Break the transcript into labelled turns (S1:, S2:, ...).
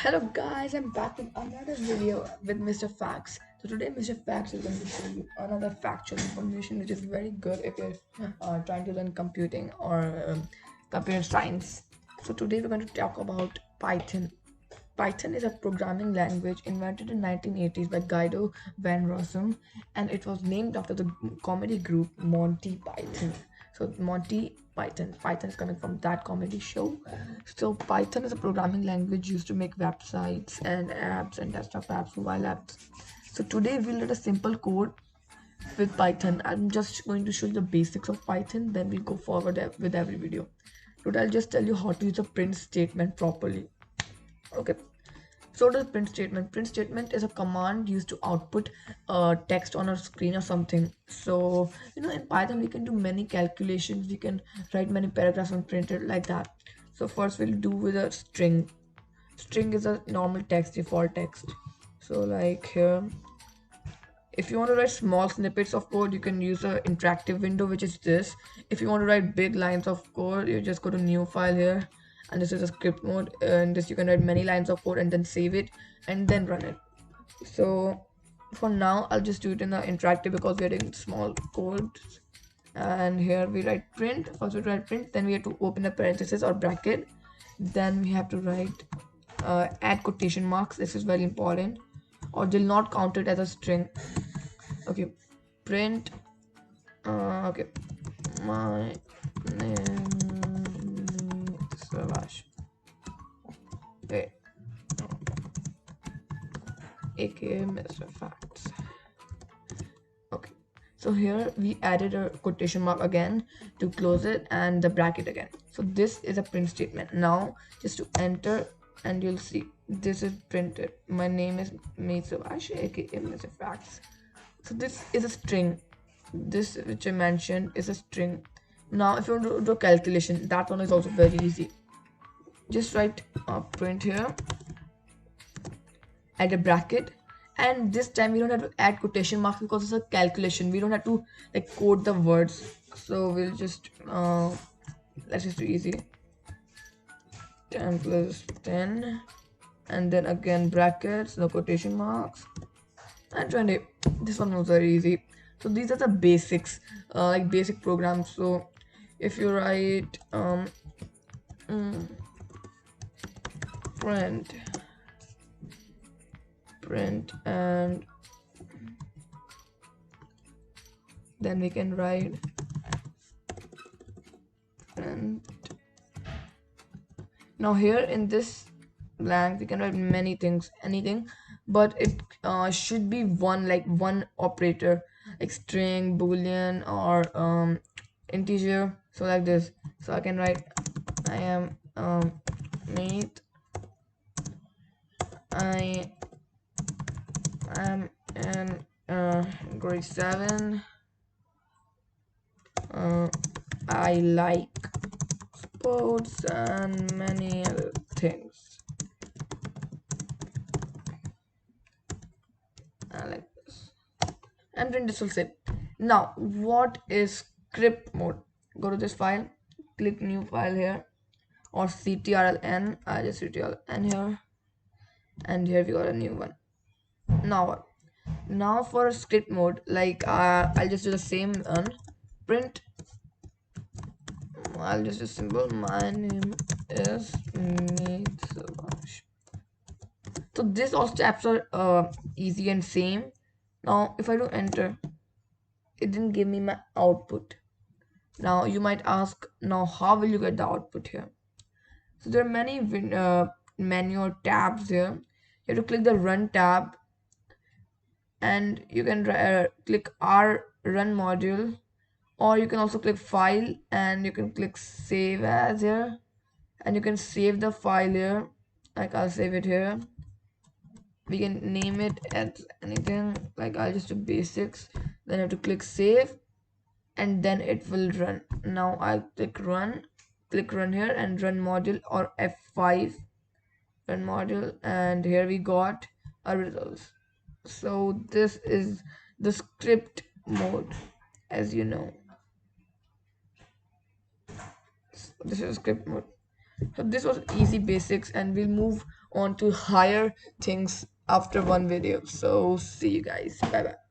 S1: Hello guys, I'm back with another video with Mr. Facts. So today Mr. Facts is going to show you another factual information which is very good if you're trying to learn computing or computer science. So today we're going to talk about Python. Python is a programming language invented in 1980s by Guido van Rossum, and it was named after the comedy group Monty Python. So Monty Python, Python is coming from that comedy show. So Python is a programming language used to make websites and apps and desktop apps, mobile apps. So today we'll learn a simple code with Python. I'm just going to show you the basics of Python, then we'll go forward with every video. Today I'll just tell you how to use a print statement properly. Okay, so does print statement. Print statement is a command used to output text on a screen or something. So in Python we can do many calculations. We can write many paragraphs and print it like that. So first we'll do with a string. String is a normal text, default text. So like here, if you want to write small snippets of code, you can use an interactive window, which is this. If you want to write big lines of code, you just go to new file here, and this is a script mode. And this you can write many lines of code and then save it and then run it. So for now, I'll just do it in the interactive because we're doing small code. And here we write print. First we write print, then we have to open a parenthesis or bracket. Then we have to write add quotation marks. This is very important, or they'll not count it as a string. Okay, print okay, my name slash okay, aka Mr. Facts. Okay, so here we added a quotation mark again to close it and the bracket again. So this is a print statement. Now just to enter, and you'll see this is printed. My name is Mr. aka Mr. Facts. So this is a string. This which I mentioned is a string. Now if you want to do a calculation, that one is also very easy. Just write print here, add a bracket, and this time we don't have to add quotation marks because it's a calculation. We don't have to like code the words. So we'll just let's just do easy. 10 plus 10, and then again brackets, no quotation marks, and 20. This one was very easy. So these are the basics, like basic programs. So if you write mm, print and then we can write print. Now here in this blank we can write many things, anything, but it should be one operator, like string, boolean, or integer. So like this. So I can write I am mate, I am in grade 7, I like sports and many other things. I like this. And then this will say. Now, what is script mode? Go to this file, click new file here, or ctrln. I just ctrln here, and here we got a new one. Now what? Now for script mode, like I'll just do the same one. Print. I'll just do simple. My name is Mitsubashi. So this all steps are easy and same. Now if I do enter, it didn't give me my output. Now you might ask, now how will you get the output here? So there are many menu or tabs here. You have to click the run tab, and you can click R run module, or you can also click file and you can click save as here, and you can save the file here. Like I'll save it here. We can name it as anything, like I'll just do basics, then I have to click save, and then it will run. Now I'll click run here, and run module or F5, run module, and here we got our results. So this is the script mode, as you know. So this is script mode. So this was easy basics, and we'll move on to higher things after one video. So see you guys. Bye bye.